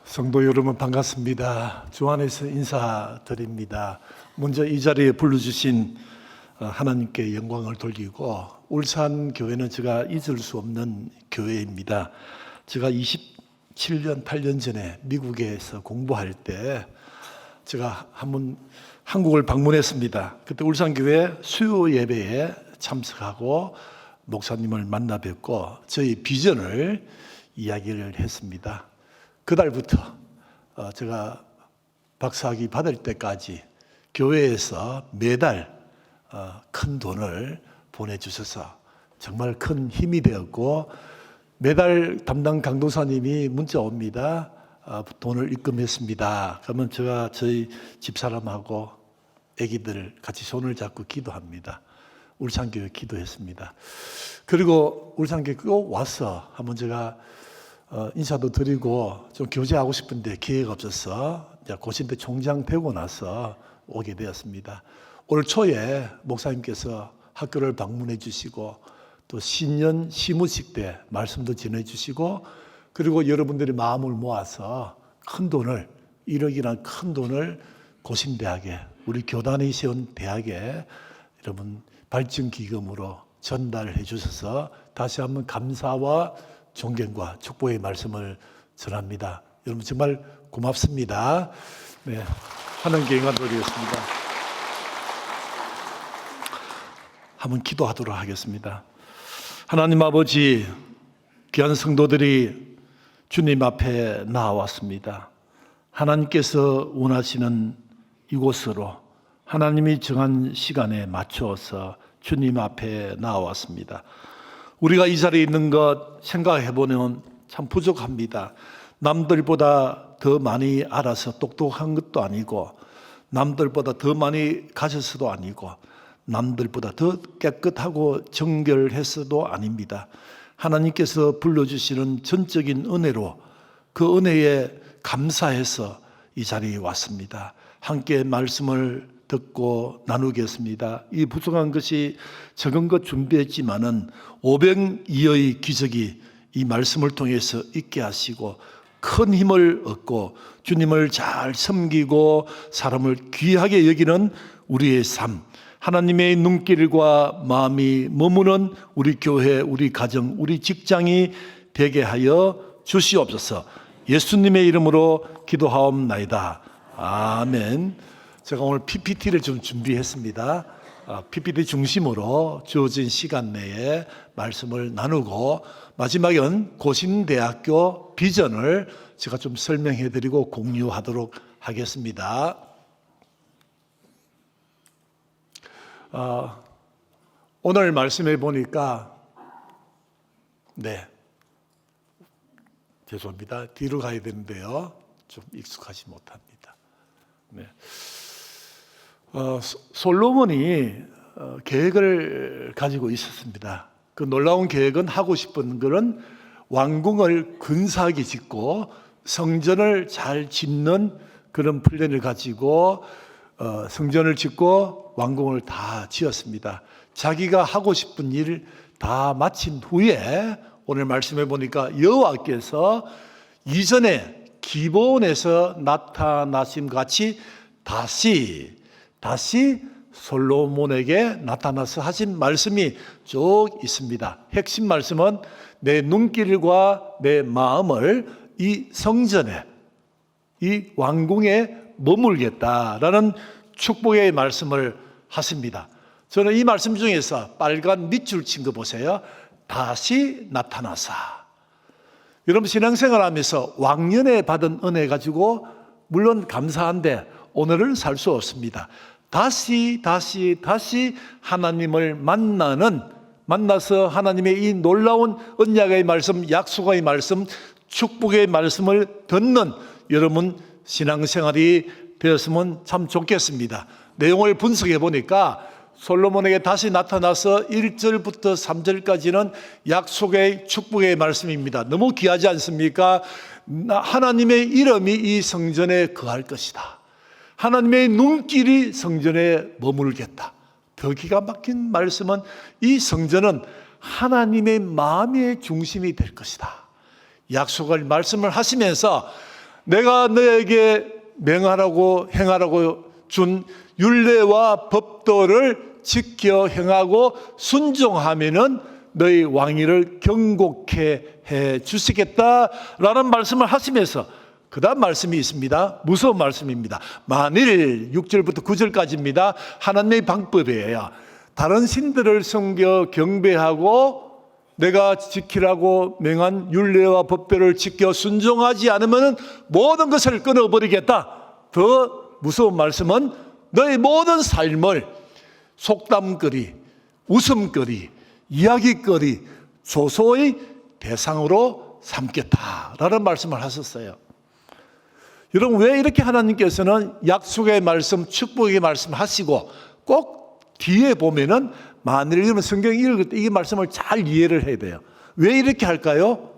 성도 여러분 반갑습니다. 주 안에서 인사드립니다. 먼저 이 자리에 불러주신 하나님께 영광을 돌리고, 울산 교회는 제가 잊을 수 없는 교회입니다. 제가 27년, 8년 전에 미국에서 공부할 때 제가 한번 한국을 방문했습니다. 그때 울산교회 수요 예배에 참석하고 목사님을 만나 뵙고 저희 비전을 이야기를 했습니다. 그달부터 제가 박사학위 받을 때까지 교회에서 매달 큰 돈을 보내주셔서 정말 큰 힘이 되었고, 매달 담당 강도사님이 문자 옵니다. 돈을 입금했습니다. 그러면 제가 저희 집사람하고 아기들 같이 손을 잡고 기도합니다. 울산교회 기도했습니다. 그리고 울산교회 꼭 와서 한번 제가 인사도 드리고 좀 교제하고 싶은데 기회가 없어서 고신대 총장 되고 나서 오게 되었습니다. 올 초에 목사님께서 학교를 방문해 주시고 또 신년 시무식 때 말씀도 전해 주시고, 그리고 여러분들이 마음을 모아서 큰 돈을, 1억이라는 큰 돈을 고신대학에, 우리 교단이 세운 대학에 여러분 발전기금으로 전달해 주셔서 다시 한번 감사와 존경과 축복의 말씀을 전합니다. 여러분 정말 고맙습니다. 네, 하나님께 영광 돌리겠습니다. 한번 기도하도록 하겠습니다. 하나님 아버지, 귀한 성도들이 주님 앞에 나왔습니다. 하나님께서 원하시는 이곳으로 하나님이 정한 시간에 맞추어서 주님 앞에 나왔습니다. 우리가 이 자리에 있는 것 생각해보면 참 부족합니다. 남들보다 더 많이 알아서 똑똑한 것도 아니고, 남들보다 더 많이 가졌어도 아니고, 남들보다 더 깨끗하고 정결했어도 아닙니다. 하나님께서 불러주시는 전적인 은혜로 그 은혜에 감사해서 이 자리에 왔습니다. 함께 말씀을 듣고 나누겠습니다. 이 부족한 것이 적은 것 준비했지만은 502의 기적이 이 말씀을 통해서 있게 하시고 큰 힘을 얻고 주님을 잘 섬기고 사람을 귀하게 여기는 우리의 삶, 하나님의 눈길과 마음이 머무는 우리 교회, 우리 가정, 우리 직장이 되게 하여 주시옵소서. 예수님의 이름으로 기도하옵나이다. 아멘. 제가 오늘 PPT를 좀 준비했습니다. PPT 중심으로 주어진 시간 내에 말씀을 나누고, 마지막엔 고신대학교 비전을 제가 좀 설명해 드리고 공유하도록 하겠습니다. 오늘 말씀해 보니까, 죄송합니다. 뒤로 가야 되는데요. 좀 익숙하지 못합니다. 네. 솔로몬이 계획을 가지고 있었습니다. 그 놀라운 계획은, 하고 싶은 것은 왕궁을 근사하게 짓고 성전을 잘 짓는 그런 플랜을 가지고 성전을 짓고 왕궁을 다 지었습니다. 자기가 하고 싶은 일 다 마친 후에 오늘 말씀해 보니까 여호와께서 이전에 기본에서 나타나심 같이 다시 솔로몬에게 나타나서 하신 말씀이 쭉 있습니다. 핵심 말씀은 내 눈길과 내 마음을 이 성전에, 이 왕궁에 머물겠다라는 축복의 말씀을 하십니다. 저는 이 말씀 중에서 빨간 밑줄 친 거 보세요. 다시 나타나사. 여러분 신앙생활 하면서 왕년에 받은 은혜 가지고 물론 감사한데 오늘은 살 수 없습니다. 다시 하나님을 만나서 하나님의 이 놀라운 언약의 말씀, 약속의 말씀, 축복의 말씀을 듣는 여러분 신앙생활이 되었으면 참 좋겠습니다. 내용을 분석해 보니까 솔로몬에게 다시 나타나서 1절부터 3절까지는 약속의 축복의 말씀입니다. 너무 귀하지 않습니까? 하나님의 이름이 이 성전에 거할 것이다. 하나님의 눈길이 성전에 머물겠다. 더 기가 막힌 말씀은 이 성전은 하나님의 마음의 중심이 될 것이다. 약속을 말씀을 하시면서 내가 너에게 명하라고 행하라고 준 율례와 법도를 지켜 행하고 순종하면은 너희 왕위를 경고케 해 주시겠다라는 말씀을 하시면서 그 다음 말씀이 있습니다. 무서운 말씀입니다. 만일 6절부터 9절까지입니다. 하나님의 방법이에요. 다른 신들을 섬겨 경배하고 내가 지키라고 명한 율례와 법도를 지켜 순종하지 않으면 모든 것을 끊어버리겠다. 더 무서운 말씀은 너의 모든 삶을 속담거리, 웃음거리, 이야기거리, 조소의 대상으로 삼겠다라는 말씀을 하셨어요. 여러분, 왜 이렇게 하나님께서는 약속의 말씀, 축복의 말씀 하시고 꼭 뒤에 보면은 만일 이러면 성경 읽을 때 이 말씀을 잘 이해를 해야 돼요. 왜 이렇게 할까요?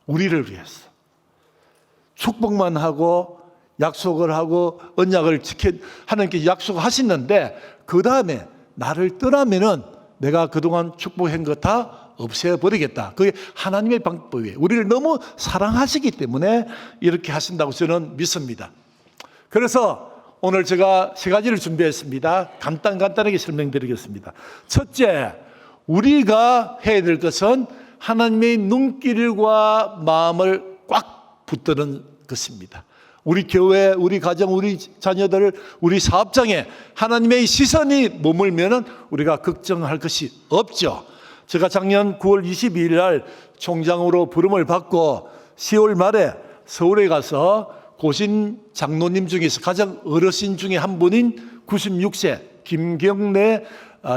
우리를 위해서. 축복만 하고 약속을 하고 언약을 지켜 하나님께 약속하시는데 그 다음에 나를 떠나면은 내가 그동안 축복한 거 다 없애버리겠다. 그게 하나님의 방법이에요. 우리를 너무 사랑하시기 때문에 이렇게 하신다고 저는 믿습니다. 그래서 오늘 제가 세 가지를 준비했습니다. 간단하게 설명드리겠습니다. 첫째, 우리가 해야 될 것은 하나님의 눈길과 마음을 꽉 붙드는 것입니다. 우리 교회, 우리 가정, 우리 자녀들, 우리 사업장에 하나님의 시선이 머물면은 우리가 걱정할 것이 없죠. 제가 작년 9월 22일 날 총장으로 부름을 받고 10월 말에 서울에 가서 고신 장로님 중에서 가장 어르신 중에 한 분인 96세 김경래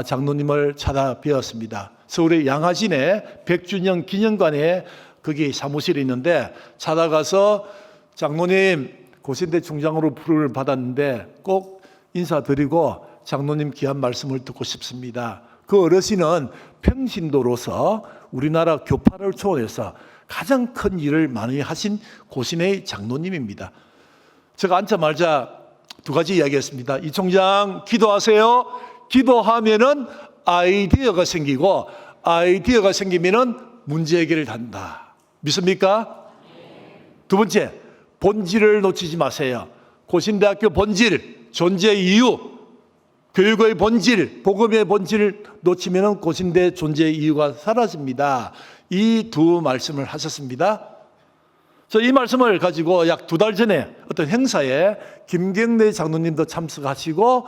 장로님을 찾아뵈었습니다. 서울의 양화진에 100주년 기념관에 거기 사무실이 있는데 찾아가서 장로님, 고신대 총장으로 부름을 받았는데 꼭 인사드리고 장로님 귀한 말씀을 듣고 싶습니다. 그 어르신은 평신도로서 우리나라 교파를 초월해서 가장 큰 일을 많이 하신 고신의 장로님입니다. 제가 앉자마자 두 가지 이야기했습니다. 이 총장 기도하세요. 기도하면은 아이디어가 생기고 아이디어가 생기면은 문제 해결을 한다. 믿습니까? 두 번째, 본질을 놓치지 마세요. 고신대학교 본질, 존재 이유, 교육의 본질, 복음의 본질을 놓치면 고신대 존재 이유가 사라집니다. 이 두 말씀을 하셨습니다. 이 말씀을 가지고 약 2달 전에 어떤 행사에 김경래 장로님도 참석하시고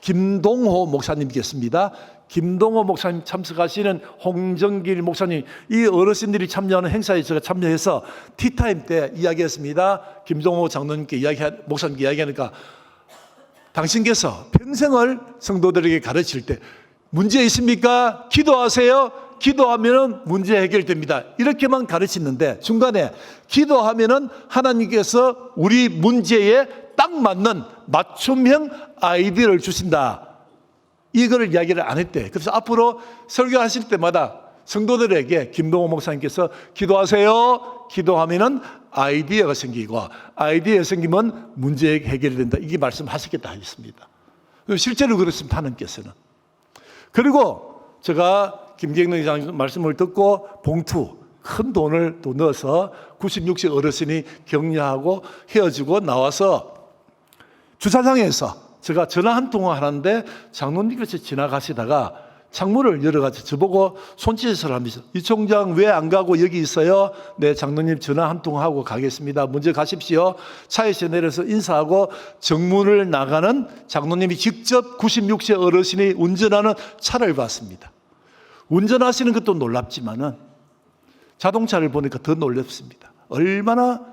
김동호 목사님 계십니다. 김동호 목사님 참석하시는 홍정길 목사님, 이 어르신들이 참여하는 행사에 제가 참여해서 티타임 때 이야기했습니다. 김동호 장로님께 목사님께 이야기하니까 당신께서 평생을 성도들에게 가르칠 때 문제 있습니까? 기도하세요. 기도하면 문제 해결됩니다. 이렇게만 가르치는데 중간에 기도하면 하나님께서 우리 문제에 딱 맞는 맞춤형 아이디어를 주신다. 이거를 이야기를 안 했대. 그래서 앞으로 설교하실 때마다 성도들에게 김동호 목사님께서 기도하세요. 기도하면 아이디어가 생기고 아이디어가 생기면 문제 해결이 된다. 이게 말씀하시겠다 하셨습니다. 실제로 그렇습니다. 하나님께서는. 그리고 제가 김경래 장로님 말씀을 듣고 봉투 큰 돈을 또 넣어서 96세 어르신이 격려하고 헤어지고 나와서 주차장에서 제가 전화 한 통화 하는데 장로님께서 지나가시다가 창문을 열어가지고 저보고 손짓을 하면서 이 총장 왜 안 가고 여기 있어요? 네, 장로님 전화 한 통화하고 가겠습니다. 먼저 가십시오. 차에서 내려서 인사하고 정문을 나가는 장로님이 직접 96세 어르신이 운전하는 차를 봤습니다. 운전하시는 것도 놀랍지만은 자동차를 보니까 더 놀랍습니다. 얼마나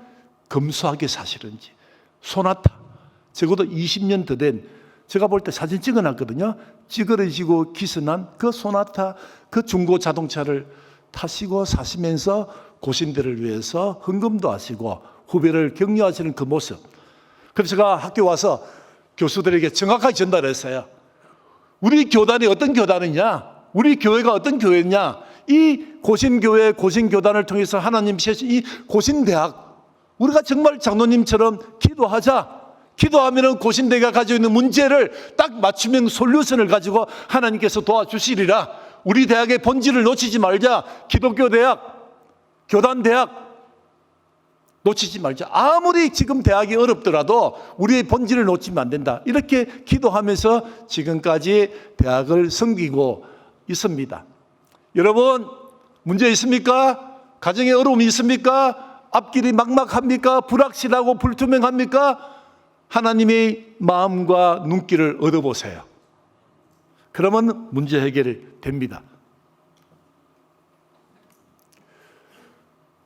검소하게 사시는지. 소나타, 적어도 20년 더 된, 제가 볼 때 사진 찍어놨거든요. 찌그러지고 기스난 그 소나타, 그 중고 자동차를 타시고 사시면서 고신들을 위해서 헌금도 하시고 후배를 격려하시는 그 모습. 그래서 제가 학교 와서 교수들에게 정확하게 전달했어요. 우리 교단이 어떤 교단이냐? 우리 교회가 어떤 교회냐? 이 고신교회, 고신교단을 통해서 하나님 세신 이 고신대학, 우리가 정말 장로님처럼 기도하자. 기도하면 고신대가 가지고 있는 문제를 딱 맞춤형 솔루션을 가지고 하나님께서 도와주시리라. 우리 대학의 본질을 놓치지 말자. 기독교 대학, 교단 대학, 놓치지 말자. 아무리 지금 대학이 어렵더라도 우리의 본질을 놓치면 안 된다. 이렇게 기도하면서 지금까지 대학을 섬기고 있습니다. 여러분, 문제 있습니까? 가정에 어려움이 있습니까? 앞길이 막막합니까? 불확실하고 불투명합니까? 하나님의 마음과 눈길을 얻어보세요. 그러면 문제 해결이 됩니다.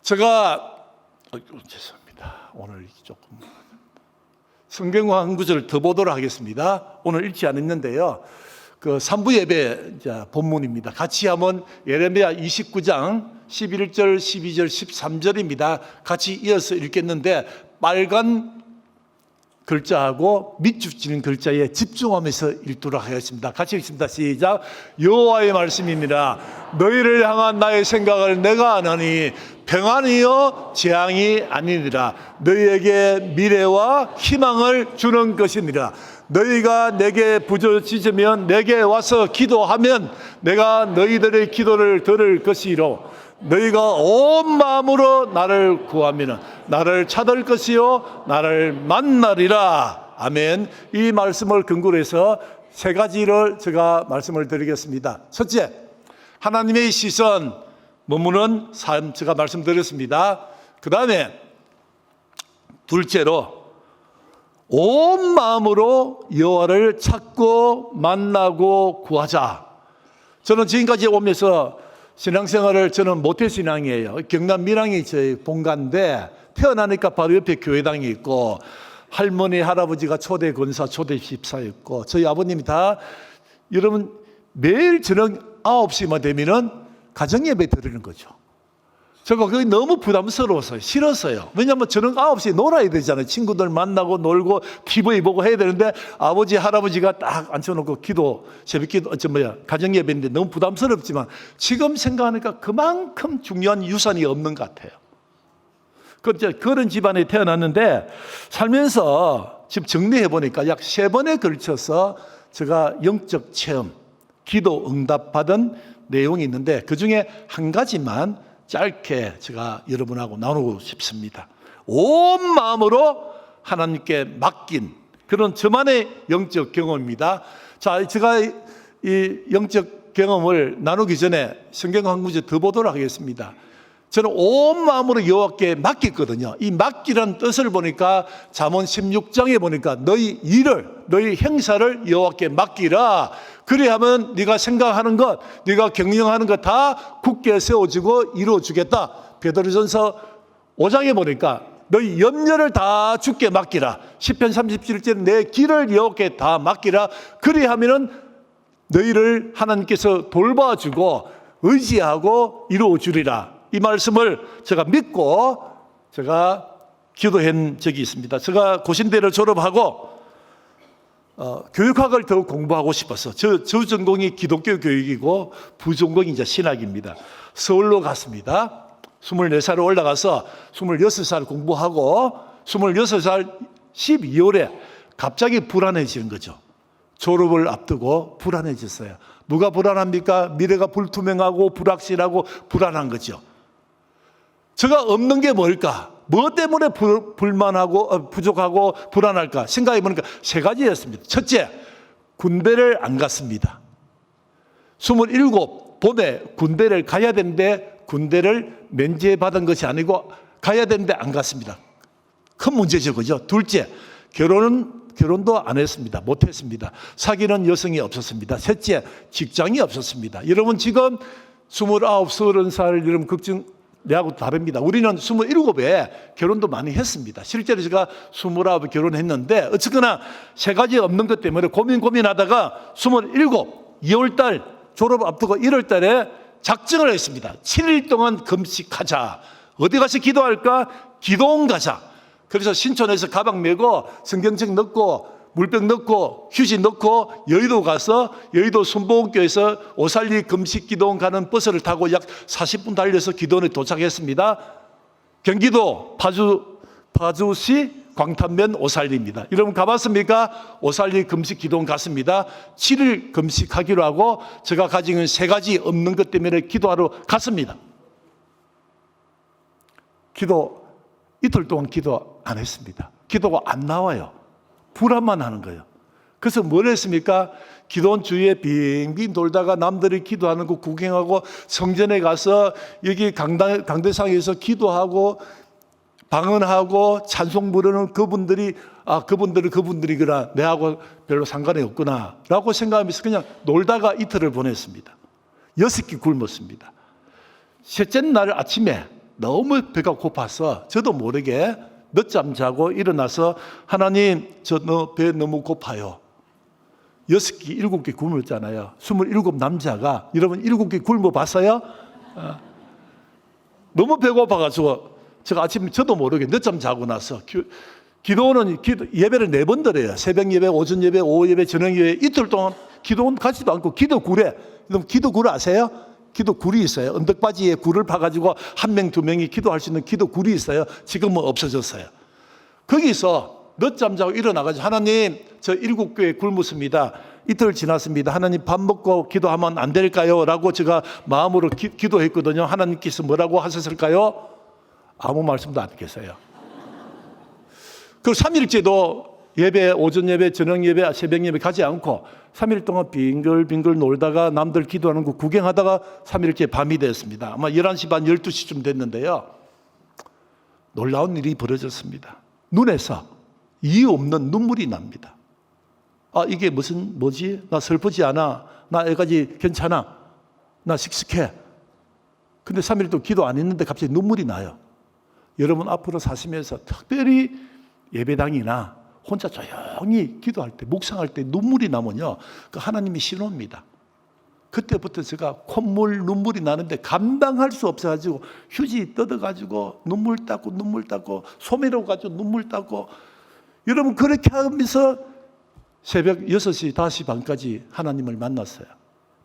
제가 죄송합니다. 오늘 조금 성경 한 구절 더 보도록 하겠습니다. 오늘 읽지 않았는데요. 그 3부 예배 본문입니다. 같이 한번 예레미야 29장 11절, 12절, 13절입니다. 같이 이어서 읽겠는데 빨간 글자하고 밑줄치는 글자에 집중하면서 읽도록 하겠습니다. 같이 읽습니다. 시작. 여호와의 말씀입니다. 너희를 향한 나의 생각을 내가 아나니 평안이요 재앙이 아니니라. 너희에게 미래와 희망을 주는 것이니라. 너희가 내게 부르짖으면 내게 와서 기도하면 내가 너희들의 기도를 들을 것이로 너희가 온 마음으로 나를 구하면 나를 찾을 것이요 나를 만나리라. 아멘. 이 말씀을 근거로 해서 세 가지를 제가 말씀을 드리겠습니다. 첫째, 하나님의 시선 머무는 삶, 제가 말씀드렸습니다. 그 다음에 둘째로 온 마음으로 여호와를 찾고 만나고 구하자. 저는 지금까지 오면서 신앙생활을 저는 모태신앙이에요. 경남 밀양이 저희 본가인데 태어나니까 바로 옆에 교회당이 있고 할머니 할아버지가 초대 권사 초대 집사였고 저희 아버님이 다 여러분 매일 저녁 9시만 되면은 가정예배 드리는 거죠. 제가 그게 너무 부담스러워서요. 싫었어요. 왜냐하면 저녁 9시에 놀아야 되잖아요. 친구들 만나고 놀고 TV 보고 해야 되는데 아버지 할아버지가 딱 앉혀놓고 기도 새벽기도 가정예배인데 너무 부담스럽지만 지금 생각하니까 그만큼 중요한 유산이 없는 것 같아요. 그런 집안에 태어났는데 살면서 지금 정리해 보니까 약 3번에 걸쳐서 제가 영적 체험, 기도 응답 받은 내용이 있는데 그중에 한 가지만 짧게 제가 여러분하고 나누고 싶습니다. 온 마음으로 하나님께 맡긴 그런 저만의 영적 경험입니다. 자, 제가 이 영적 경험을 나누기 전에 성경 한 구절 더 보도록 하겠습니다. 저는 온 마음으로 여호와께 맡겼거든요. 이 맡기라는 뜻을 보니까 잠언 16장에 보니까 너희 일을, 너희 행사를 여호와께 맡기라. 그리하면 네가 생각하는 것, 네가 경영하는 것 다 굳게 세워지고 이루어주겠다. 베드로전서 5장에 보니까 너희 염려를 다 주께 맡기라. 시편 37절에 내 길을 여호와께 다 맡기라. 그리하면은 너희를 하나님께서 돌봐주고 의지하고 이루어주리라. 이 말씀을 제가 믿고 제가 기도한 적이 있습니다. 제가 고신대를 졸업하고 교육학을 더 공부하고 싶어서 저 전공이 기독교 교육이고 부전공이 이제 신학입니다. 서울로 갔습니다. 24살에 올라가서 26살 공부하고 26살 12월에 갑자기 불안해지는 거죠. 졸업을 앞두고 불안해졌어요. 누가 불안합니까? 미래가 불투명하고 불확실하고 불안한 거죠. 제가 없는 게 뭘까? 뭐 때문에 불만하고 부족하고 불안할까? 생각해 보니까 3가지였습니다. 첫째, 군대를 안 갔습니다. 27 봄에 군대를 가야 되는데 군대를 면제받은 것이 아니고 가야 되는데 안 갔습니다. 큰 문제죠, 그죠? 둘째, 결혼도 안 했습니다. 못 했습니다. 사귀는 여성이 없었습니다. 셋째, 직장이 없었습니다. 여러분 지금 29, 30살 여러분 걱정 내하고 다릅니다. 우리는 27에 결혼도 많이 했습니다. 실제로 제가 29에 결혼했는데 어쨌거나 3가지 없는 것 때문에 고민하다가 27, 2월달 졸업 앞두고 1월달에 작정을 했습니다. 7일 동안 금식하자. 어디 가서 기도할까? 기도원 가자. 그래서 신촌에서 가방 메고 성경책 넣고 물병 넣고 휴지 넣고 여의도 가서 여의도 순복음교에서 오살리 금식기도원 가는 버스를 타고 약 40분 달려서 기도원에 도착했습니다. 경기도 파주시 광탄면 오살리입니다. 여러분 가봤습니까? 오살리 금식기도원 갔습니다. 7일 금식하기로 하고 제가 가지고 있는 3가지 없는 것 때문에 기도하러 갔습니다. 기도 이틀 동안 기도 안 했습니다. 기도가 안 나와요. 불안만 하는 거예요. 그래서 뭘 했습니까? 기도원 주위에 빙빙 돌다가 남들이 기도하는 거 구경하고 성전에 가서 여기 강대상에서 기도하고 방언하고 찬송 부르는 그분들이 그분들은 그분들이구나, 내하고 별로 상관이 없구나 라고 생각하면서 그냥 놀다가 이틀을 보냈습니다. 6끼 굶었습니다. 셋째 날 아침에 너무 배가 고파서 저도 모르게 늦잠 자고 일어나서 하나님, 저 배 너무 고파요. 6끼, 7끼 굶었잖아요. 27 남자가, 여러분 7끼 굶어봤어요? 너무 배고파가지고 제가 아침 저도 모르게 늦잠 자고 나서 기도는 예배를 4번 드려요. 새벽 예배, 오전 예배, 오후 예배, 저녁 예배. 이틀 동안 기도는 가지도 않고 기도굴에, 기도굴 아세요? 기도굴이 있어요. 언덕바지에 굴을 파가지고 1명, 2명이 기도할 수 있는 기도굴이 있어요. 지금은 없어졌어요. 거기서 늦잠 자고 일어나가지고 하나님, 저 7교회 굶었습니다. 이틀 지났습니다. 하나님 밥 먹고 기도하면 안 될까요? 라고 제가 마음으로 기도했거든요. 하나님께서 뭐라고 하셨을까요? 아무 말씀도 안 했어요. 그리고 3일째도 예배, 오전 예배, 저녁 예배, 새벽 예배 가지 않고 3일 동안 빙글빙글 놀다가 남들 기도하는 거 구경하다가 3일째 밤이 됐습니다. 아마 11시 반, 12시쯤 됐는데요. 놀라운 일이 벌어졌습니다. 눈에서 이유 없는 눈물이 납니다. 이게 뭐지? 나 슬프지 않아. 나 애까지 괜찮아. 나 씩씩해. 근데 3일 동안 기도 안 했는데 갑자기 눈물이 나요. 여러분 앞으로 사시면서 특별히 예배당이나 혼자 조용히 기도할 때, 묵상할 때 눈물이 나면요, 그 하나님이 신호입니다. 그때부터 제가 콧물, 눈물이 나는데 감당할 수 없어가지고 휴지 뜯어가지고 눈물 닦고 소매로 가지고 눈물 닦고, 여러분 그렇게 하면서 새벽 6시, 5시 반까지 하나님을 만났어요.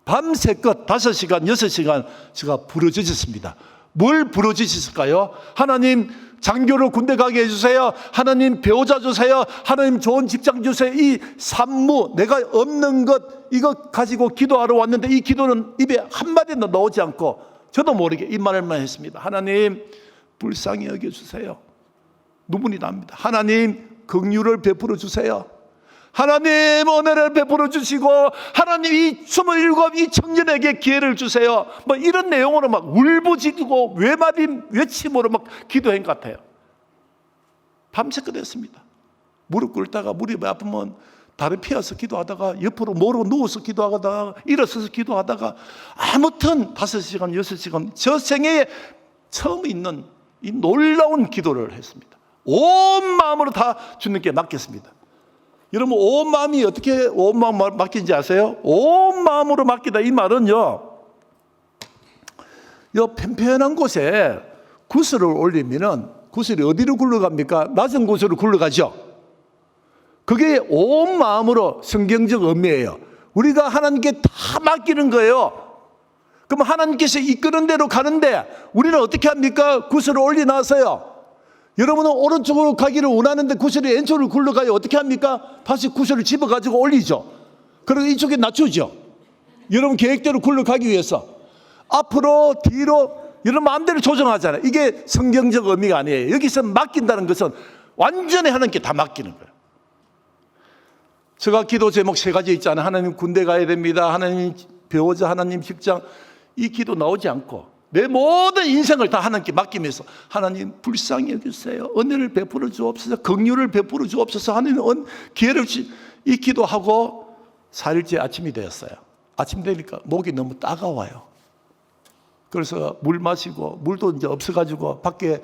밤새껏 5시간, 6시간 제가 부르짖었습니다. 뭘 부르짖었을까요? 하나님, 장교로 군대 가게 해주세요. 하나님, 배우자 주세요. 하나님, 좋은 직장 주세요. 이 산무, 내가 없는 것, 이거 가지고 기도하러 왔는데 이 기도는 입에 한마디도 나오지 않고 저도 모르게 이 말만 했습니다. 하나님, 불쌍히 여겨주세요. 눈물이 납니다. 하나님, 긍휼을 베풀어 주세요. 하나님, 은혜를 베풀어 주시고 하나님, 이 27 이 청년에게 기회를 주세요. 뭐 이런 내용으로 막 울부짖고 외침으로 막 기도한 것 같아요. 밤새껏 했습니다. 무릎 꿇다가 무릎이 아프면 다리 펴서 기도하다가 옆으로 모르고 누워서 기도하다가 일어서서 기도하다가 아무튼 5시간, 6시간 저 생애에 처음 있는 이 놀라운 기도를 했습니다. 온 마음으로 다 주님께 맡겼습니다. 여러분, 온 마음이 어떻게 온 마음 맡긴지 아세요? 온 마음으로 맡기다, 이 말은요, 요 편편한 곳에 구슬을 올리면은 구슬이 어디로 굴러갑니까? 낮은 곳으로 굴러가죠. 그게 온 마음으로 성경적 의미예요. 우리가 하나님께 다 맡기는 거예요. 그럼 하나님께서 이끄는 대로 가는데 우리는 어떻게 합니까? 구슬을 올려놔서요. 여러분은 오른쪽으로 가기를 원하는데 구슬이 왼쪽으로 굴러가요. 어떻게 합니까? 다시 구슬을 집어가지고 올리죠. 그리고 이쪽에 낮추죠. 여러분 계획대로 굴러가기 위해서 앞으로 뒤로 여러분 마음대로 조정하잖아요. 이게 성경적 의미가 아니에요. 여기서 맡긴다는 것은 완전히 하나님께 다 맡기는 거예요. 제가 기도 제목 3가지 있잖아요. 하나님, 군대 가야 됩니다. 하나님, 배우자, 하나님, 직장. 이 기도 나오지 않고 내 모든 인생을 다 하나님께 맡기면서 하나님, 불쌍히 여기세요. 은혜를 베풀어 주옵소서. 긍휼을 베풀어 주옵소서 하는 기회를 이 기도하고 4일째 아침이 되었어요. 아침 되니까 목이 너무 따가워요. 그래서 물 마시고, 물도 이제 없어가지고 밖에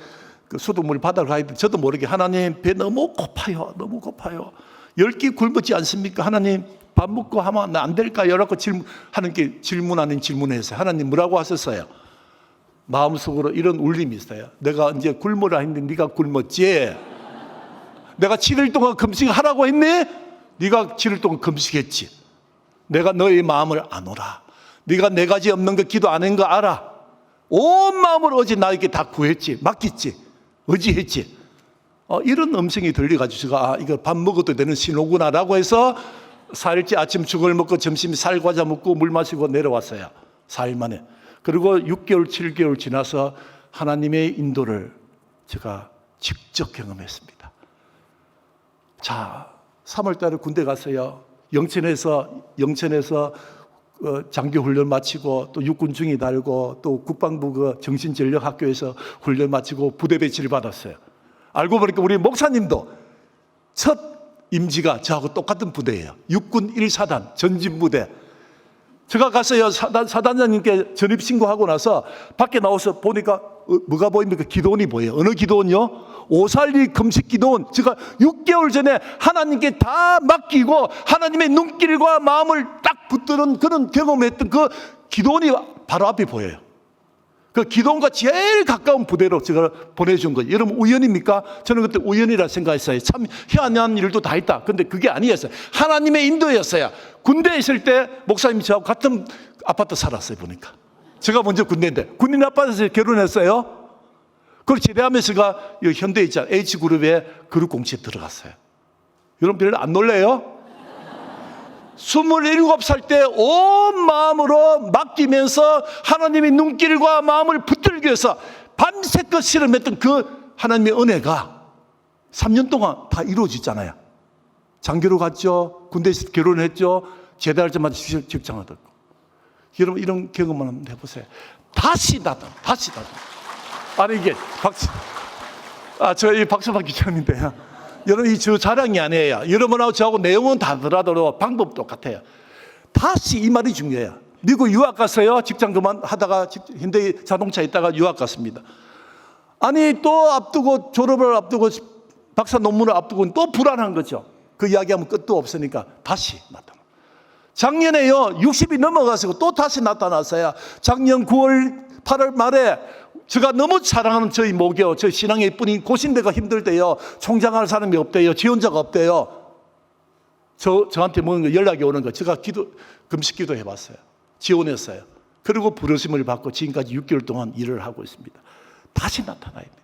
그 수돗물 받아러 가야 돼. 저도 모르게 하나님, 배 너무 고파요. 너무 고파요. 10끼 굶었지 않습니까? 하나님, 밥 먹고 하면 안 될까요? 라고 하나님께 질문 아닌 질문을 했어요. 하나님, 뭐라고 하셨어요? 마음속으로 이런 울림이 있어요. 내가 이제 굶으라 했는데 네가 굶었지? 내가 7일 동안 금식하라고 했네? 네가 7일 동안 금식했지? 내가 너의 마음을 아노라. 네가 4가지 없는 거 기도 안 한 거 알아. 온 마음으로 어제 나에게 다 구했지, 맡겼지, 의지했지. 이런 음성이 들려가지고 제가 이거 밥 먹어도 되는 신호구나 라고 해서 4일째 아침 죽을 먹고 점심 쌀과자 먹고 물 마시고 내려왔어요. 4일 만에. 그리고 6개월, 7개월 지나서 하나님의 인도를 제가 직접 경험했습니다. 자, 3월 달에 군대 갔어요. 영천에서 장교 훈련 마치고 또 육군 중위 달고 또 국방부 정신전력학교에서 훈련 마치고 부대 배치를 받았어요. 알고 보니까 우리 목사님도 첫 임지가 저하고 똑같은 부대예요. 육군 1사단 전진부대. 제가 갔어요. 사단장님께 전입신고하고 나서 밖에 나와서 보니까 뭐가 보입니까? 기도원이 보여요. 어느 기도원요? 542 금식 기도원. 제가 6개월 전에 하나님께 다 맡기고 하나님의 눈길과 마음을 딱 붙드는 그런 경험했던 그 기도원이 바로 앞에 보여요. 그 기도원과 제일 가까운 부대로 제가 보내준 거예요. 여러분 우연입니까? 저는 그때 우연이라 생각했어요. 참 희한한 일도 다 있다. 근데 그게 아니었어요. 하나님의 인도였어요. 군대에 있을 때 목사님이 저하고 같은 아파트 살았어요. 보니까 제가 먼저 군대인데 군인 아파트에서 결혼했어요. 그걸 제대하면서 제가 현대에 있잖아요. H그룹에 그룹공채에 들어갔어요. 여러분 별로 안 놀래요? 27살 때 온 마음으로 맡기면서 하나님의 눈길과 마음을 붙들기 위해서 밤새껏 실험했던 그 하나님의 은혜가 3년 동안 다 이루어지잖아요. 장교로 갔죠. 군대에서 결혼했죠. 제대할 때마다 직장을 듣고. 여러분 이런 경험을 한번 해보세요. 다시 나타나. 아니 이게 저희 박수박 기자님인데요. 여러분 저 자랑이 아니에요. 여러분하고 저하고 내용은 다르더라도 방법 똑같아요. 다시 이 말이 중요해요. 미국 유학 갔어요. 직장 그만하다가 현대 자동차 있다가 유학 갔습니다. 아니 또 앞두고 졸업을 앞두고 박사 논문을 앞두고 또 불안한 거죠. 그 이야기하면 끝도 없으니까 다시 나타나. 작년에요 60이 넘어가서 또 다시 나타났어요. 작년 9월 8월 말에 제가 너무 사랑하는 저희 모교, 저희 신앙의 뿐인 고신대가 힘들대요. 총장할 사람이 없대요. 지원자가 없대요. 저한테 연락이 오는 거 제가 금식 기도 해봤어요. 지원했어요. 그리고 부르심을 받고 지금까지 6개월 동안 일을 하고 있습니다. 다시 나타나야 합니다.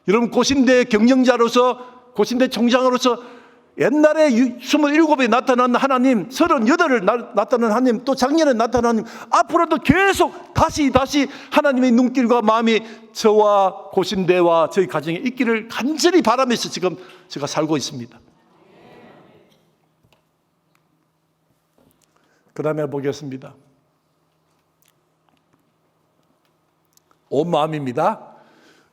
여러분 고신대 경영자로서 고신대 총장으로서 옛날에 27에 나타난 하나님, 38을 나타난 하나님, 또 작년에 나타난 하나님, 앞으로도 계속 다시 하나님의 눈길과 마음이 저와 고신대와 저희 가정에 있기를 간절히 바라면서 지금 제가 살고 있습니다. 그 다음에 보겠습니다. 온 마음입니다.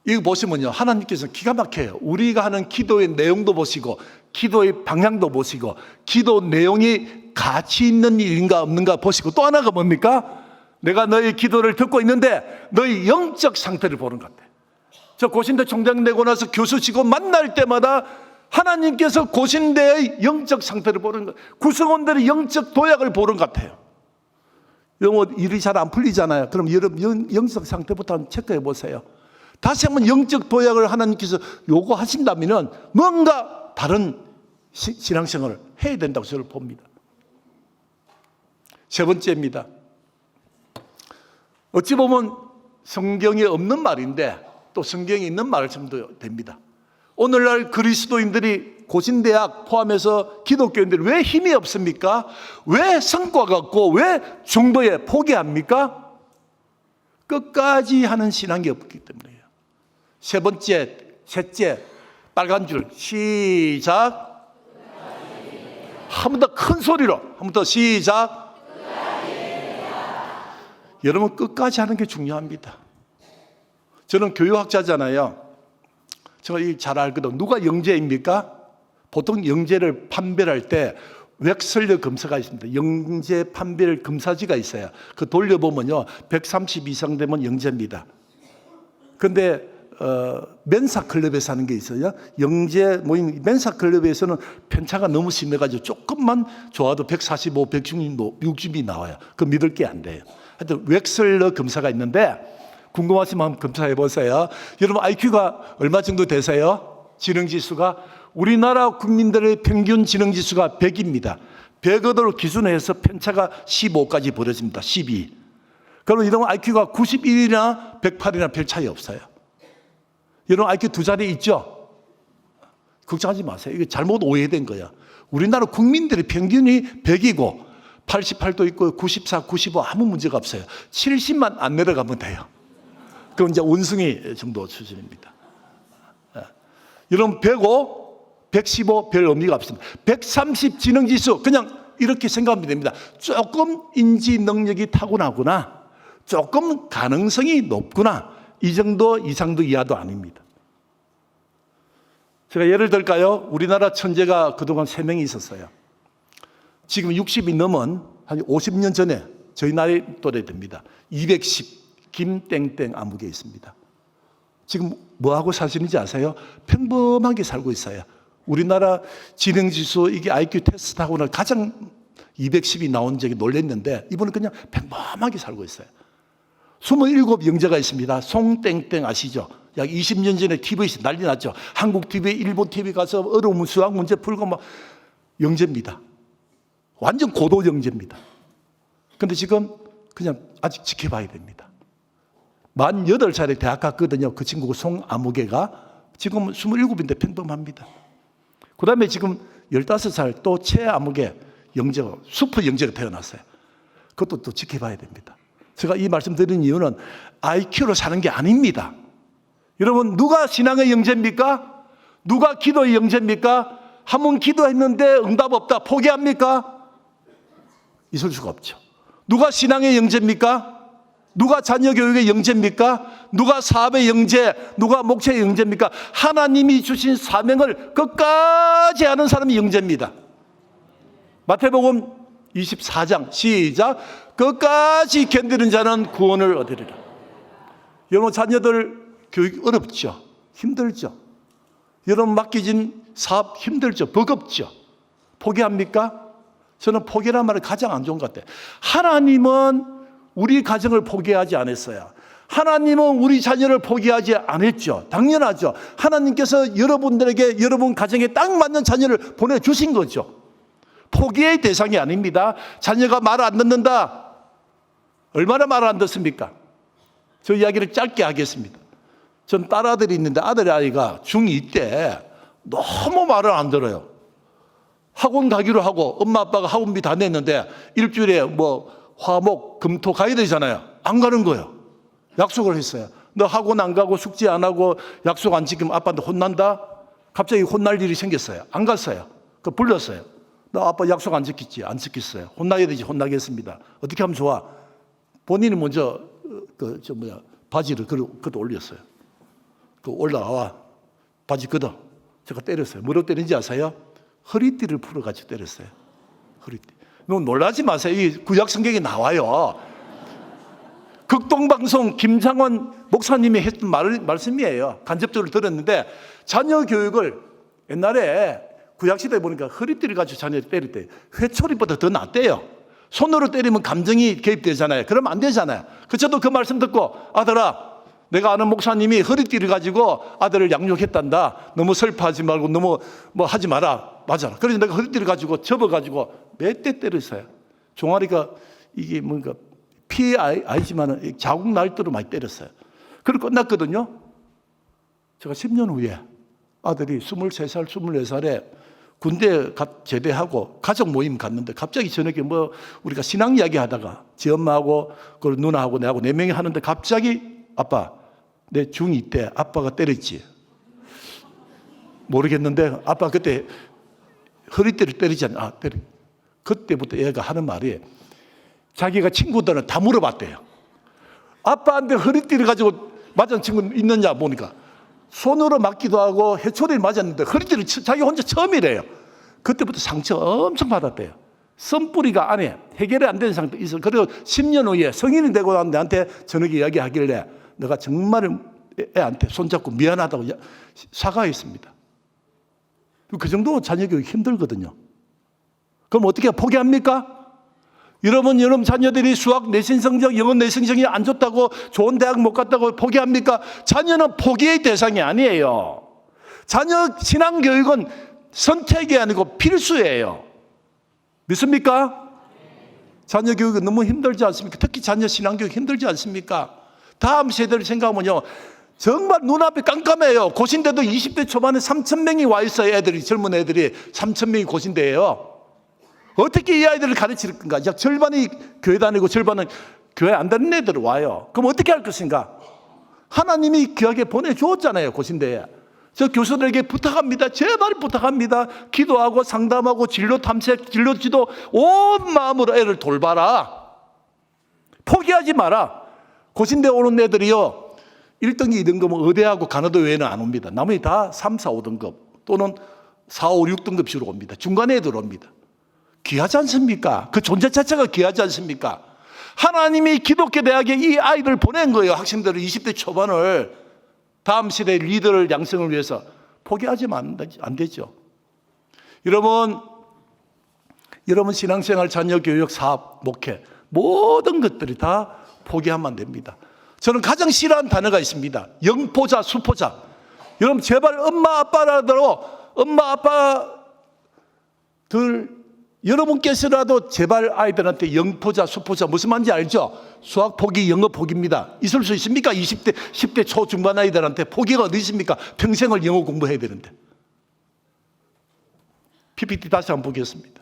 이거 보시면요. 하나님께서 기가 막혀요. 우리가 하는 기도의 내용도 보시고 기도의 방향도 보시고 기도 내용이 가치 있는 일인가 없는가 보시고 또 하나가 뭡니까? 내가 너의 기도를 듣고 있는데 너의 영적 상태를 보는 것 같아요. 저 고신대 총장 되고 나서 교수치고 만날 때마다 하나님께서 고신대의 영적 상태를 보는 것, 구성원들의 영적 도약을 보는 것 같아요. 일이 잘 안 풀리잖아요. 그럼 여러분 영적 상태부터 한번 체크해 보세요. 다시 한번 영적 도약을 하나님께서 요구하신다면 뭔가 다른 신앙생활을 해야 된다고 저를 봅니다. 세 번째입니다. 어찌 보면 성경에 없는 말인데 또 성경에 있는 말씀도 됩니다. 오늘날 그리스도인들이 고신대학 포함해서 기독교인들이 왜 힘이 없습니까? 왜 성과가 없고 왜 중도에 포기합니까? 끝까지 하는 신앙이 없기 때문이에요. 세 번째, 셋째, 빨간 줄 시작. 한 번 더 큰 소리로 한 번 더 시작. 여러분 끝까지 하는 게 중요합니다. 저는 교육학자잖아요. 제가 잘 알거든. 누가 영재입니까? 보통 영재를 판별할 때 웩슬러 검사가 있습니다. 영재 판별 검사지가 있어요. 그 돌려보면요 130 이상 되면 영재입니다. 그런데 멘사클럽에서 하는 게 있어요. 영재 모임 멘사클럽에서는 편차가 너무 심해가지고 조금만 좋아도 145, 160이 나와요. 그 믿을 게 안 돼요. 하여튼 웩슬러 검사가 있는데 궁금하시면 한번 검사해 보세요. 여러분 IQ가 얼마 정도 되세요? 지능지수가 우리나라 국민들의 평균 지능지수가 100입니다. 100으로 기준해서 편차가 15까지 벌어집니다. 12. 그러면 이런 IQ가 91이나 108이나 별 차이 없어요. 여러분 IQ 두 자리 있죠? 걱정하지 마세요. 이게 잘못 오해된 거야. 우리나라 국민들의 평균이 100이고 88도 있고 94, 95 아무 문제가 없어요. 70만 안 내려가면 돼요. 그럼 이제 원숭이 정도 수준입니다. 여러분 105, 115 별 의미가 없습니다. 130 지능지수 그냥 이렇게 생각하면 됩니다. 조금 인지 능력이 타고나구나, 조금 가능성이 높구나, 이 정도 이상도 이하도 아닙니다. 제가 예를 들까요? 우리나라 천재가 그동안 3명이 있었어요. 지금 60이 넘은 한 50년 전에 저희 나이 또래 됩니다. 210 김땡땡 아무개 있습니다. 지금 뭐하고 사시는지 아세요? 평범하게 살고 있어요. 우리나라 지능지수 이게 IQ 테스트하고는 가장 210이 나온 적이 놀랐는데 이분은 그냥 평범하게 살고 있어요. 27 영재가 있습니다. 송땡땡 아시죠? 약 20년 전에 TV에서 난리 났죠. 한국 TV, 일본 TV 가서 어려운 수학 문제 풀고 막 영재입니다. 완전 고도 영재입니다. 근데 지금 그냥 아직 지켜봐야 됩니다. 48살에 대학 갔거든요. 그 친구가 송아무개가 지금 27인데 평범합니다. 그 다음에 지금 15살 또 최아무개 영재가 슈퍼 영재가 태어났어요. 그것도 또 지켜봐야 됩니다. 제가 이 말씀 드리는 이유는 IQ로 사는 게 아닙니다. 여러분 누가 신앙의 영재입니까? 누가 기도의 영재입니까? 한 번 기도했는데 응답 없다 포기합니까? 있을 수가 없죠. 누가 신앙의 영재입니까? 누가 자녀 교육의 영재입니까? 누가 사업의 영재, 누가 목회의 영재입니까? 하나님이 주신 사명을 끝까지 하는 사람이 영재입니다. 마태복음 24장 시작. 끝까지 견디는 자는 구원을 얻으리라. 여러분 자녀들 교육 어렵죠? 힘들죠? 여러분 맡겨진 사업 힘들죠? 버겁죠? 포기합니까? 저는 포기란 말이 가장 안 좋은 것 같아요. 하나님은 우리 가정을 포기하지 않았어요. 하나님은 우리 자녀를 포기하지 않았죠. 당연하죠. 하나님께서 여러분들에게 여러분 가정에 딱 맞는 자녀를 보내주신 거죠. 포기의 대상이 아닙니다. 자녀가 말을 안 듣는다. 얼마나 말을 안 듣습니까? 저 이야기를 짧게 하겠습니다. 전 딸아들이 있는데 아들 아이가 중2 때 너무 말을 안 들어요. 학원 가기로 하고 엄마 아빠가 학원비 다 냈는데 일주일에 뭐 화목 금토 가야 되잖아요. 안 가는 거예요. 약속을 했어요. 너 학원 안 가고 숙제 안 하고 약속 안 지키면 아빠한테 혼난다. 갑자기 혼날 일이 생겼어요. 안 갔어요. 그 불렀어요. 너 아빠 약속 안 지켰지? 안 지켰어요. 혼나야 되지. 혼나겠습니다. 어떻게 하면 좋아? 본인이 먼저 바지를 걷어 올렸어요. 그 올라와 바지 걷어. 제가 때렸어요. 뭐로 때린지 아세요? 허리띠를 풀어가지고 때렸어요. 허리띠. 놀라지 마세요. 이 구약 성경에 나와요. 극동방송 김장원 목사님이 했던 말씀이에요. 간접적으로 들었는데 자녀 교육을 옛날에 구약시대에 보니까 허리띠를 가지고 자녀를 때릴 때 회초리보다 더 낫대요. 손으로 때리면 감정이 개입되잖아요. 그러면 안 되잖아요. 저도 그 말씀 듣고 아들아 내가 아는 목사님이 허리띠를 가지고 아들을 양육했단다. 너무 슬퍼하지 말고 너무 뭐 하지 마라. 맞아. 그래서 내가 허리띠를 가지고 접어가지고 몇 대 때렸어요. 종아리가 이게 뭔가 피 아니지만 자국 날도록 많이 때렸어요. 그리고 끝났거든요. 제가 10년 후에 아들이 23살, 24살에 군대 제대하고 가족 모임 갔는데 갑자기 저녁에 뭐 우리가 신앙 이야기 하다가 지 엄마하고 그 누나하고 내하고 4명이 하는데 갑자기 아빠 내 중2 때 아빠가 때렸지. 모르겠는데 아빠 그때 허리띠를 때리지 않아. 그때부터 얘가 하는 말이 자기가 친구들은 다 물어봤대요. 아빠한테 허리띠를 가지고 맞은 친구 있느냐 보니까 손으로 맞기도 하고 해초리를 맞았는데 허리띠를 자기 혼자 처음이래요. 그때부터 상처 엄청 받았대요. 선뿌리가 안에 해결이 안 된 상태 있어. 그리고 10년 후에 성인이 되고 난 내한테 저녁에 이야기하길래 내가 정말 애한테 손잡고 미안하다고 사과했습니다. 그 정도 자녀 교육 힘들거든요. 그럼 어떻게 포기합니까? 여러분 자녀들이 수학 내신 성적, 영어 내신 성적이 안 좋다고 좋은 대학 못 갔다고 포기합니까? 자녀는 포기의 대상이 아니에요. 자녀 신앙 교육은 선택이 아니고 필수예요. 믿습니까? 자녀 교육은 너무 힘들지 않습니까? 특히 자녀 신앙 교육 힘들지 않습니까? 다음 세대를 생각하면요. 정말 눈앞이 깜깜해요. 고신대도 20대 초반에 3,000명이 와 있어요. 젊은 애들이 3,000명이 고신대예요. 어떻게 이 아이들을 가르칠 건가? 약 절반이 교회 다니고 절반은 교회 안 다니는 애들 와요. 그럼 어떻게 할 것인가? 하나님이 귀하게 보내주었잖아요. 고신대에. 저 교수들에게 부탁합니다. 제발 부탁합니다. 기도하고 상담하고 진로 탐색, 진로 지도 온 마음으로 애를 돌봐라. 포기하지 마라. 고신대 오는 애들이요, 1등기, 2등급은 의대하고 간호대 외에는 안 옵니다. 나머지 다 3, 4, 5등급 또는 4, 5, 6등급씩으로 옵니다. 중간에 애들 옵니다. 귀하지 않습니까? 그 존재 자체가 귀하지 않습니까? 하나님이 기독교 대학에 이 아이들 보낸 거예요. 학생들을 20대 초반을 다음 시대의 리더를 양성을 위해서. 포기하지만 안 되죠. 여러분 신앙생활, 자녀교육, 사업, 목회 모든 것들이 다 포기하면 안 됩니다. 저는 가장 싫어하는 단어가 있습니다. 영포자, 수포자. 여러분 제발 엄마 아빠들 여러분께서라도 제발 아이들한테 영포자, 수포자 무슨 말인지 알죠? 수학 포기, 영어 포기입니다. 있을 수 있습니까? 20대, 10대 초중반 아이들한테 포기가 어디 있습니까? 평생을 영어 공부해야 되는데. PPT 다시 한번 보겠습니다.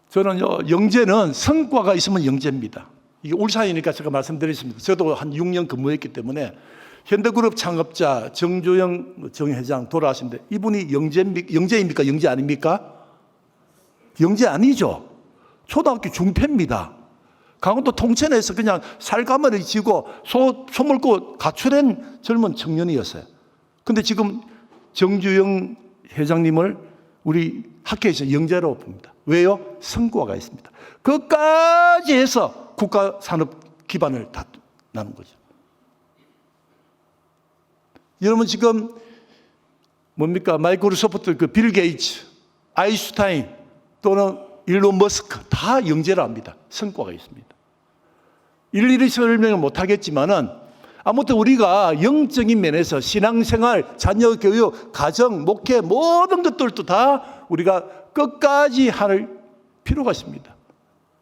저는요, 영재는 성과가 있으면 영재입니다. 이게 울산이니까 제가 말씀드렸습니다. 저도 한 6년 근무했기 때문에 현대그룹 창업자 정주영 정 회장 돌아가신데 이분이 영재입니까? 영재 아닙니까? 영재 아니죠. 초등학교 중퇴입니다. 강원도 통천에서 그냥 살가마를 지고 소 물고 가출한 젊은 청년이었어요. 근데 지금 정주영 회장님을 우리 학회에서 영재라고 봅니다. 왜요? 성과가 있습니다. 그것까지 해서 국가 산업 기반을 다나는 거죠. 여러분 지금 뭡니까? 마이크로소프트 그 빌 게이츠, 아인슈타인 또는 일론 머스크 다 영재라 합니다. 성과가 있습니다. 일일이 설명을 못하겠지만은 아무튼 우리가 영적인 면에서 신앙생활, 자녀교육, 가정, 목회 모든 것들도 다 우리가 끝까지 할 필요가 있습니다.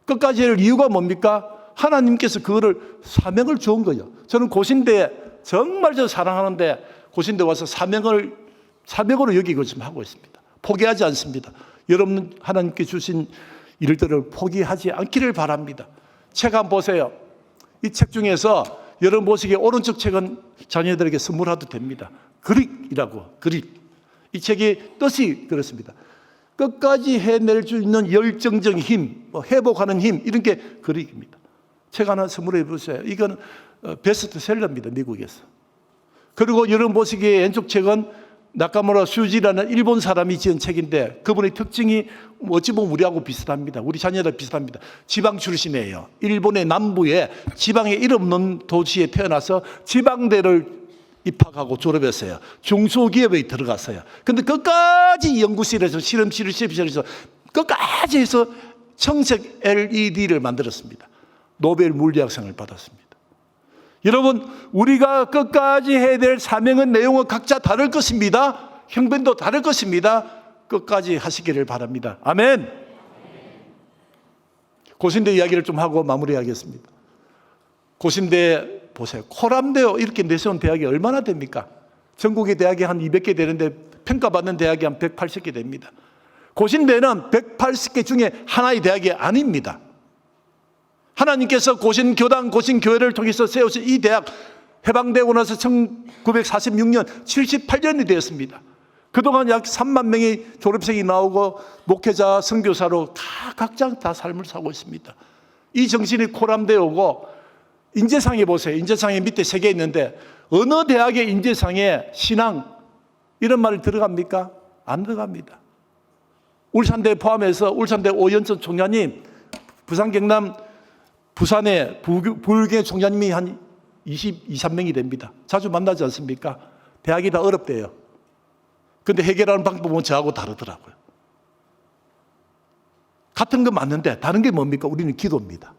끝까지 할 이유가 뭡니까? 하나님께서 그거를 사명을 주은 거예요. 저는 고신대 정말 저 사랑하는데 고신대 와서 사명으로 여기고 지금 하고 있습니다. 포기하지 않습니다. 여러분 하나님께 주신 일들을 포기하지 않기를 바랍니다. 책 한번 보세요. 이 책 중에서 여러분 보시기에 오른쪽 책은 자녀들에게 선물해도 됩니다. 그릿이라고, 그릿. 이 책의 뜻이 그렇습니다. 끝까지 해낼 수 있는 열정적인 힘, 회복하는 힘, 이런 게 그릿입니다. 책 하나 선물해 보세요. 이건 베스트셀러입니다. 미국에서. 그리고 여러분 보시기에 왼쪽 책은 나카무라 슈지라는 일본 사람이 지은 책인데 그분의 특징이 어찌 보면 우리하고 비슷합니다. 우리 자녀들 비슷합니다. 지방 출신이에요. 일본의 남부에 지방에 이름 없는 도시에 태어나서 지방대를 입학하고 졸업했어요. 중소기업에 들어갔어요. 근데 끝까지 연구실에서 실험실에서 끝까지 해서 청색 LED를 만들었습니다. 노벨 물리학상을 받았습니다. 여러분 우리가 끝까지 해야 될 사명은 내용은 각자 다를 것입니다. 형편도 다를 것입니다. 끝까지 하시기를 바랍니다. 아멘. 고신대 이야기를 좀 하고 마무리하겠습니다. 고신대 보세요. 코람대요 이렇게 내세운 대학이 얼마나 됩니까? 전국의 대학이 한 200개 되는데 평가받는 대학이 한 180개 됩니다. 고신대는 180개 중에 하나의 대학이 아닙니다. 하나님께서 고신교당, 고신교회를 통해서 세우신 이 대학 해방되고 나서 1946년 78년이 되었습니다. 그동안 약 3만 명의 졸업생이 나오고 목회자, 선교사로 각자 다 삶을 사고 있습니다. 이 정신이 코람대오고 인재상에 보세요. 인재상에 밑에 3개 있는데 어느 대학의 인재상에 신앙 이런 말이 들어갑니까? 안 들어갑니다. 울산대 포함해서 울산대 오연천 총장님, 부산 경남 부산에 불교 총장님이 한 23명이 됩니다. 자주 만나지 않습니까? 대학이 다 어렵대요. 근데 해결하는 방법은 저하고 다르더라고요. 같은 건 맞는데 다른 게 뭡니까? 우리는 기도입니다.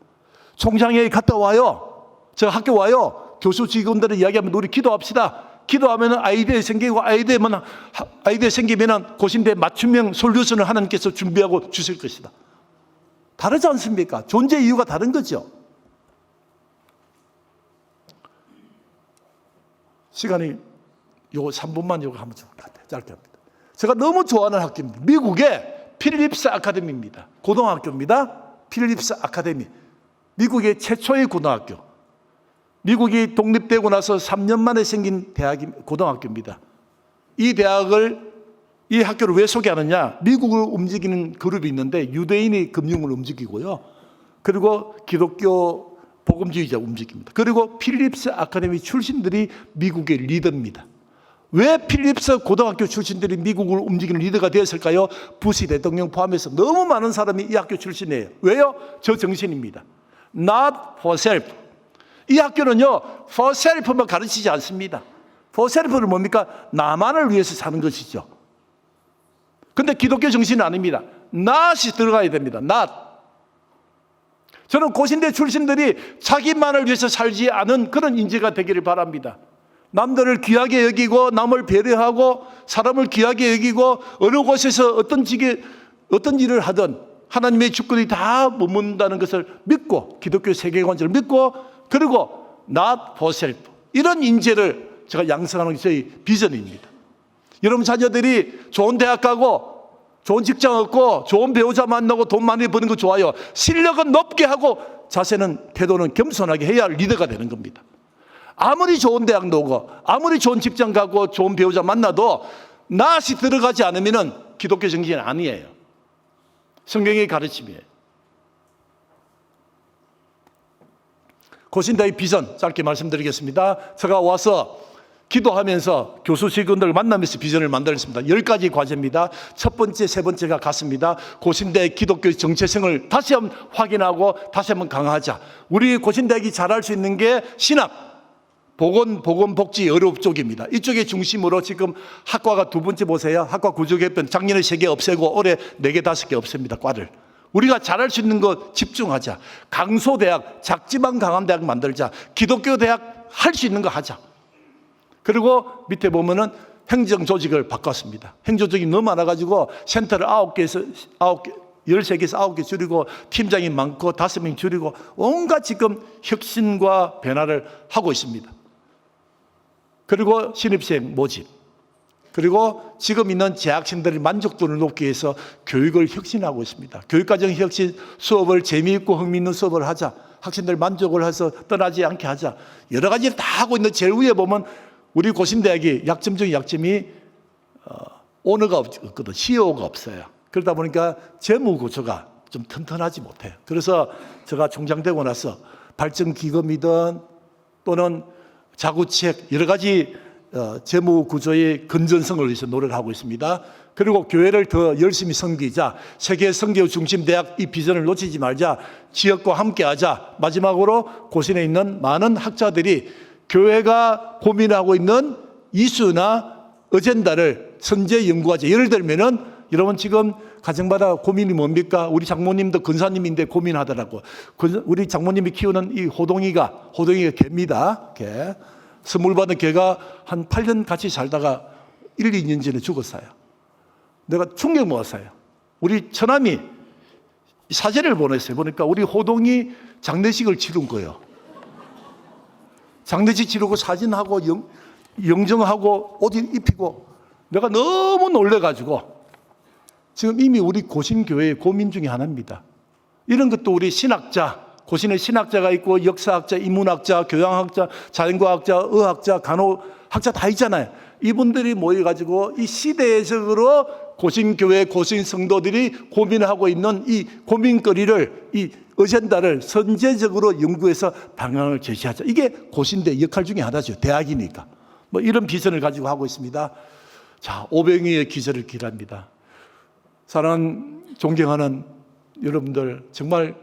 총장회의 갔다 와요. 저 학교 와요. 교수 직원들은 이야기하면 우리 기도합시다. 기도하면 아이디어 생기고 아이디어 생기면 고신대 맞춤형 솔루션을 하나님께서 준비하고 주실 것이다. 다르지 않습니까? 존재 이유가 다른 거죠. 시간이 요거 3분만 요거 하면 좋을 것 같아요. 짧게 합니다. 제가 너무 좋아하는 학교입니다. 미국의 필립스 아카데미입니다. 고등학교입니다. 필립스 아카데미. 미국의 최초의 고등학교. 미국이 독립되고 나서 3년 만에 생긴 고등학교입니다. 이 학교를 왜 소개하느냐? 미국을 움직이는 그룹이 있는데 유대인이 금융을 움직이고요. 그리고 기독교 복음주의자 움직입니다. 그리고 필립스 아카데미 출신들이 미국의 리더입니다. 왜 필립스 고등학교 출신들이 미국을 움직이는 리더가 되었을까요? 부시 대통령 포함해서 너무 많은 사람이 이 학교 출신이에요. 왜요? 저 정신입니다. Not for self. 이 학교는요, for self만 가르치지 않습니다. for self는 뭡니까? 나만을 위해서 사는 것이죠. 근데 기독교 정신은 아닙니다. not이 들어가야 됩니다. not. 저는 고신대 출신들이 자기만을 위해서 살지 않은 그런 인재가 되기를 바랍니다. 남들을 귀하게 여기고 남을 배려하고 사람을 귀하게 여기고 어느 곳에서 어떤 일을 하든 하나님의 주권이 다 머문다는 것을 믿고 기독교 세계관을 믿고 그리고 not for self 이런 인재를 제가 양성하는 게 저희 비전입니다. 여러분 자녀들이 좋은 대학 가고 좋은 직장 얻고 좋은 배우자 만나고 돈 많이 버는 거 좋아요. 실력은 높게 하고 자세는 태도는 겸손하게 해야 리더가 되는 겁니다. 아무리 좋은 대학 나오고 아무리 좋은 직장 가고 좋은 배우자 만나도 낫이 들어가지 않으면 기독교 정신이 아니에요. 성경의 가르침이에요. 고신대의 비전 짧게 말씀드리겠습니다. 제가 와서 기도하면서 교수 직원들을 만나면서 비전을 만들었습니다. 10가지 과제입니다. 첫 번째, 세 번째가 같습니다. 고신대의 기독교 정체성을 다시 한번 확인하고 다시 한번 강화하자. 우리 고신대학이 잘할 수 있는 게 신학, 보건, 복지, 의료 쪽입니다. 이쪽의 중심으로 지금 학과가 두 번째 보세요. 학과 구조 개편 작년에 3개 없애고 올해 4개, 5개 없앱니다. 과를. 우리가 잘할 수 있는 것 집중하자. 강소대학, 작지만 강한 대학 만들자. 기독교 대학 할 수 있는 거 하자. 그리고 밑에 보면은 행정 조직을 바꿨습니다. 행정 조직이 너무 많아가지고 센터를 13개에서 9개 줄이고 팀장이 많고 5명 줄이고 온갖 지금 혁신과 변화를 하고 있습니다. 그리고 신입생 모집. 그리고 지금 있는 재학생들의 만족도를 높이기 위해서 교육을 혁신하고 있습니다. 교육과정 혁신 수업을 재미있고 흥미있는 수업을 하자. 학생들 만족을 해서 떠나지 않게 하자. 여러 가지를 다 하고 있는 제일 위에 보면 우리 고신대학이 약점 중에 약점이 오너가 없거든. CEO가 없어요. 그러다 보니까 재무 구조가 좀 튼튼하지 못해요. 그래서 제가 총장 되고 나서 발전기금이든 또는 자구책 여러 가지 재무 구조의 건전성을 위해서 노력을 하고 있습니다. 그리고 교회를 더 열심히 섬기자. 세계 선교 중심 대학 이 비전을 놓치지 말자. 지역과 함께하자. 마지막으로 고신에 있는 많은 학자들이 교회가 고민하고 있는 이슈나 어젠다를 선제 연구하자. 예를 들면은 여러분 지금 가정마다 고민이 뭡니까? 우리 장모님도 근사님인데 고민하더라고. 우리 장모님이 키우는 이 호동이가 개입니다. 개. 선물 받은 개가 한 8년 같이 살다가 1, 2년 전에 죽었어요. 내가 충격 먹었어요. 우리 처남이 사진을 보냈어요. 보니까 우리 호동이 장례식을 치른 거예요. 장례식 치르고 사진하고 영정하고 옷 입히고 내가 너무 놀래가지고 지금 이미 우리 고신교회의 고민 중에 하나입니다. 이런 것도 우리 신학자, 고신에 신학자가 있고 역사학자, 인문학자, 교양학자, 자연과학자, 의학자, 간호학자 다 있잖아요. 이분들이 모여가지고 이 시대적으로 고신교회, 고신성도들이 고민하고 있는 이 고민거리를 이 어젠다를 선제적으로 연구해서 방향을 제시하자. 이게 고신대 역할 중에 하나죠. 대학이니까. 뭐 이런 비전을 가지고 하고 있습니다. 자, 오병이의 기절을 기랍니다. 사랑하는 존경하는 여러분들 정말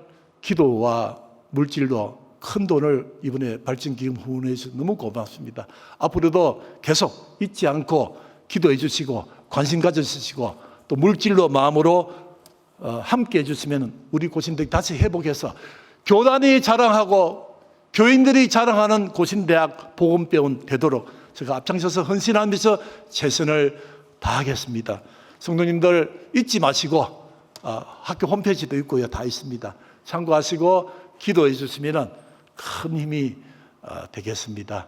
기도와 물질로 큰 돈을 이번에 발전기금 후원해 주셔서 너무 고맙습니다. 앞으로도 계속 잊지 않고 기도해 주시고 관심 가져주시고 또 물질로 마음으로 함께 해주시면 우리 고신대 다시 회복해서 교단이 자랑하고 교인들이 자랑하는 고신대학 복음배운 되도록 제가 앞장서서 헌신하면서 최선을 다하겠습니다. 성도님들 잊지 마시고 학교 홈페이지도 있고요. 다 있습니다. 참고하시고 기도해 주시면 큰 힘이 되겠습니다.